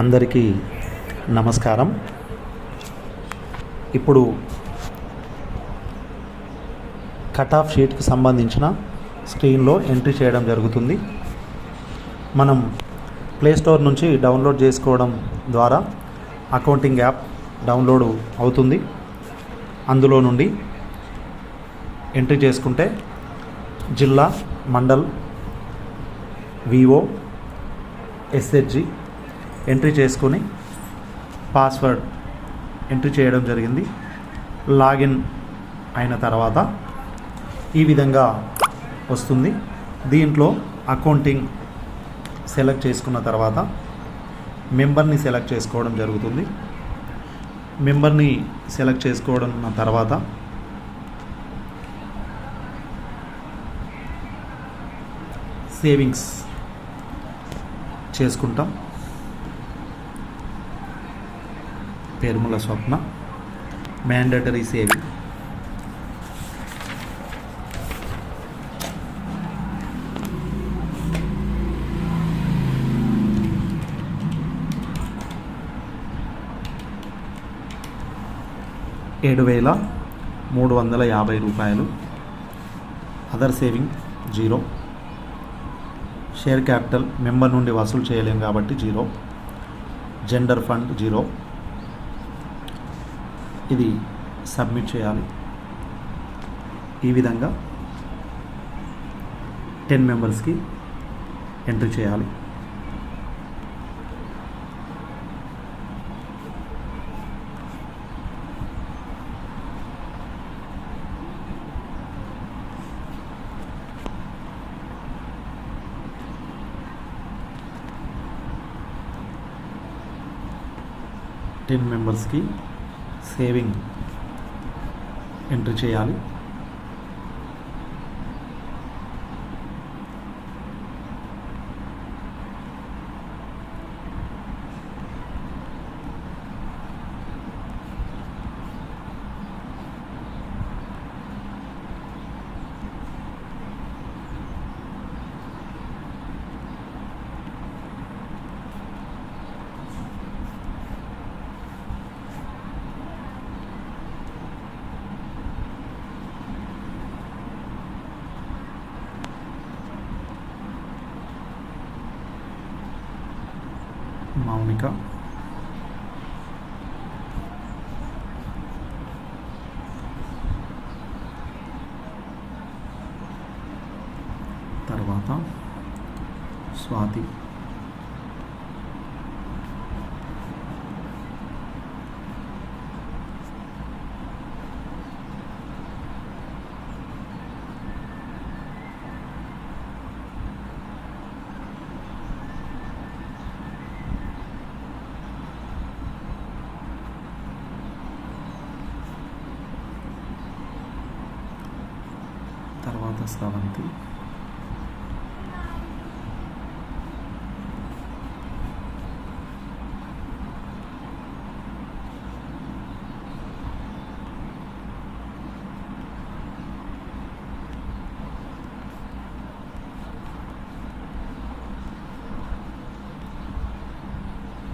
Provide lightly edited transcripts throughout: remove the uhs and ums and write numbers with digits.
అందరికీ నమస్కారం. ఇప్పుడు కట్ ఆఫ్ షీట్కి సంబంధించిన స్క్రీన్లో ఎంట్రీ చేయడం జరుగుతుంది. మనం ప్లేస్టోర్ నుంచి డౌన్లోడ్ చేసుకోవడం ద్వారా అకౌంటింగ్ యాప్ డౌన్లోడ్ అవుతుంది. అందులో నుండి ఎంట్రీ చేసుకుంటే జిల్లా, మండల్, విఓ, ఎస్హెచ్జి ఎంట్రీ చేసుకొని పాస్వర్డ్ ఎంట్రీ చేయడం జరిగింది. లాగిన్ అయిన తర్వాత ఈ విధంగా వస్తుంది. దీంట్లో అకౌంటింగ్ సెలెక్ట్ చేసుకున్న తర్వాత మెంబర్ని సెలెక్ట్ చేసుకోవడం జరుగుతుంది. మెంబర్ని సెలెక్ట్ చేసుకోవడం తర్వాత సేవింగ్స్ చేసుకుంటాం. పేర్ముల Swapna mandatory saving. ₹7,350. Other saving 0. Share capital member నుండి వసూలు చేయలేం కాబట్టి 0. Gender fund 0. ఇది సబ్మిట్ చేయాలి. ఈ విధంగా 10 మెంబర్స్కి ఎంట్రీ చేయాలి. టెన్ మెంబర్స్కి సేవింగ్ ఎంట్రీ చేయాలి. మౌనిక, తర్వాత స్వాతి, తర్వాత స్రవంతి,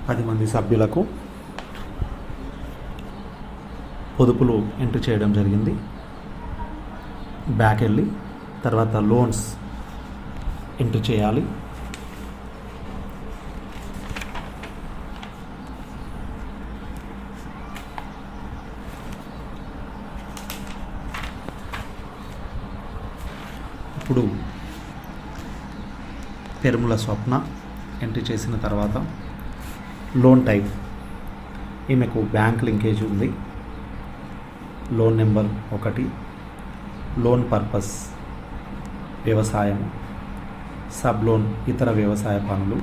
పది మంది సభ్యులకు పొదుపులు ఎంట్రీ చేయడం జరిగింది. బ్యాక్ వెళ్ళి తర్వాత లోన్స్ ఎంట్రీ చేయాలి. ఇప్పుడు పెరుముల స్వప్న ఎంట్రీ చేసిన తర్వాత లోన్ టైప్, ఈమెకు బ్యాంక్ లింకేజ్ ఉంది. లోన్ నెంబర్ 1, లోన్ పర్పస్ వ్యవసాయం, సబ్ లోన్ ఇతర వ్యవసాయ పనులు,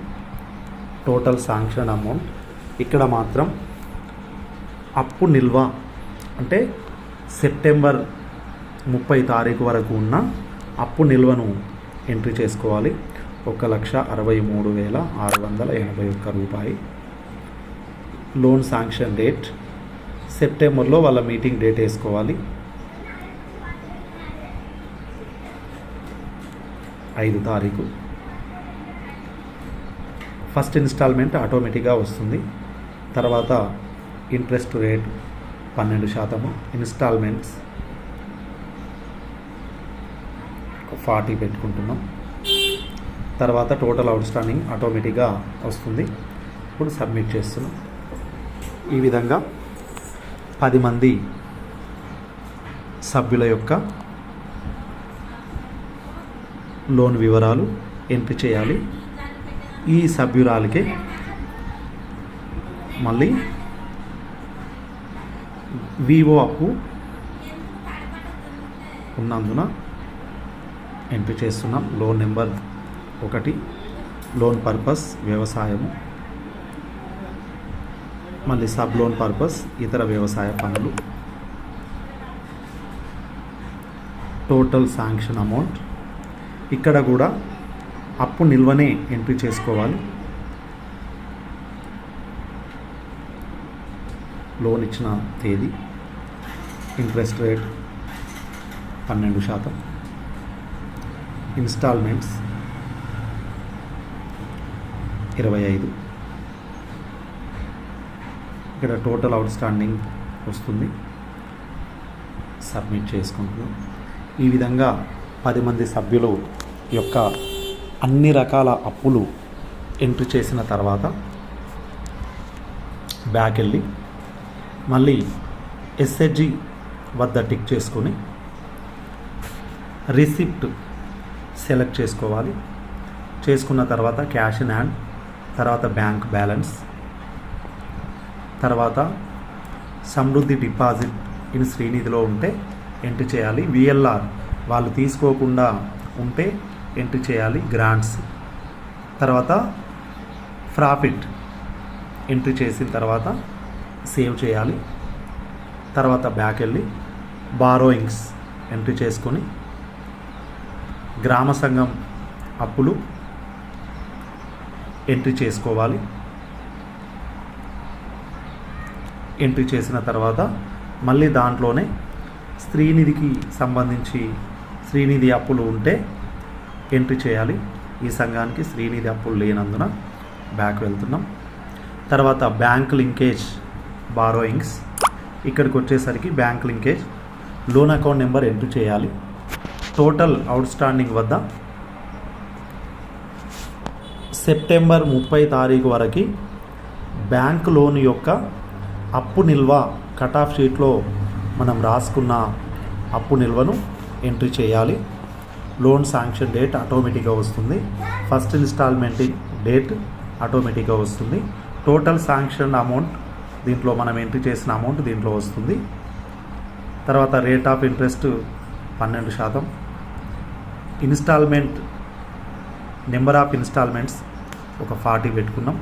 టోటల్ శాంక్షన్ అమౌంట్. ఇక్కడ మాత్రం అప్పు నిల్వ అంటే సెప్టెంబర్ 30 తారీఖు వరకు ఉన్న అప్పు నిల్వను ఎంట్రీ చేసుకోవాలి. ₹1,63,681. లోన్ శాంక్షన్ డేట్ సెప్టెంబర్లో వాళ్ళ మీటింగ్ డేట్ వేసుకోవాలి. 5 తారీఖు. ఫస్ట్ ఇన్స్టాల్మెంట్ ఆటోమేటిక్గా వస్తుంది. తర్వాత ఇంట్రెస్ట్ రేట్ 12%, ఇన్స్టాల్మెంట్స్ 40 పెట్టుకుంటున్నాం. తర్వాత టోటల్ అవుట్ స్టాండింగ్ ఆటోమేటిక్గా వస్తుంది. ఇప్పుడు సబ్మిట్ చేస్తున్నాం. ఈ విధంగా 10 మంది సభ్యుల యొక్క లోన్ వివరాలు ఎంట్రీ చేయాలి. ఈ సభ్యురాలికి మళ్ళీ వివో అప్పు ఉన్నందున ఎంట్రీ చేస్తున్నాం. లోన్ నెంబర్ 1, లోన్ పర్పస్ వ్యవసాయము, మళ్ళీ సబ్ లోన్ పర్పస్ ఇతర వ్యవసాయ పనులు, టోటల్ శాంక్షన్ అమౌంట్. ఇక్కడ కూడా అప్పు నిల్వనే ఎంట్రీ చేసుకోవాలి. లోన్ ఇచ్చిన తేదీ, ఇంట్రెస్ట్ రేట్ 12%, ఇన్స్టాల్మెంట్స్ 25. ఇక్కడ టోటల్ అవుట్ స్టాండింగ్ వస్తుంది. సబ్మిట్ చేసుకుంటున్నాం. ఈ విధంగా 10 మంది సభ్యులు యొక్క అన్ని రకాల అప్పులు ఎంట్రీ చేసిన తర్వాత బ్యాక్ వెళ్ళి మళ్ళీ ఎస్హెచ్జి వద్ద టిక్ చేసుకొని రిసిప్ట్ సెలెక్ట్ చేసుకోవాలి. చేసుకున్న తర్వాత క్యాష్ ఇన్ హ్యాండ్, తర్వాత బ్యాంక్ బ్యాలెన్స్, తర్వాత సమృద్ధి డిపాజిట్ ఇన్ శ్రీనిధిలో ఉంటే ఎంట్రీ చేయాలి. విఎల్ఆర్ వాళ్ళు తీసుకోకుండా ఉంటే ఎంట్రీ చేయాలి. గ్రాంట్స్, తర్వాత ప్రాఫిట్ ఎంట్రీ చేసిన తర్వాత సేవ్ చేయాలి. తర్వాత బ్యాక్ వెళ్ళి బారోయింగ్స్ ఎంట్రీ చేసుకొని గ్రామ సంఘం అప్పులు ఎంట్రీ చేసుకోవాలి. ఎంట్రీ చేసిన తర్వాత మళ్ళీ దాంట్లోనే శ్రీనిధికి సంబంధించి శ్రీనిధి అప్పులు ఉంటే ఎంట్రీ చేయాలి. ఈ సంఘానికి శ్రీనిధి అప్పులు లేనందున బ్యాక్ వెళ్తున్నాం. తర్వాత బ్యాంక్ లింకేజ్ బారోయింగ్స్, ఇక్కడికి వచ్చేసరికి bank linkage loan account number entry చేయాలి. టోటల్ అవుట్ స్టాండింగ్ వద్ద సెప్టెంబర్ 30 వరకు బ్యాంక్ లోన్ యొక్క అప్పు నిల్వ కట్ ఆఫ్ షీట్లో మనం రాసుకున్న అప్పు నిల్వను ఎంట్రీ చేయాలి. లోన్ శాంక్షన్ డేట్ ఆటోమేటిక్గా వస్తుంది. ఫస్ట్ ఇన్స్టాల్మెంట్ డేట్ ఆటోమేటిక్గా వస్తుంది. టోటల్ శాంక్షన్ అమౌంట్ దీంట్లో మనం ఎంట్రీ చేసిన అమౌంట్ దీంట్లో వస్తుంది. తర్వాత rate of interest 12%, instalment number of instalments ఒక 40 పెట్టుకున్నాం.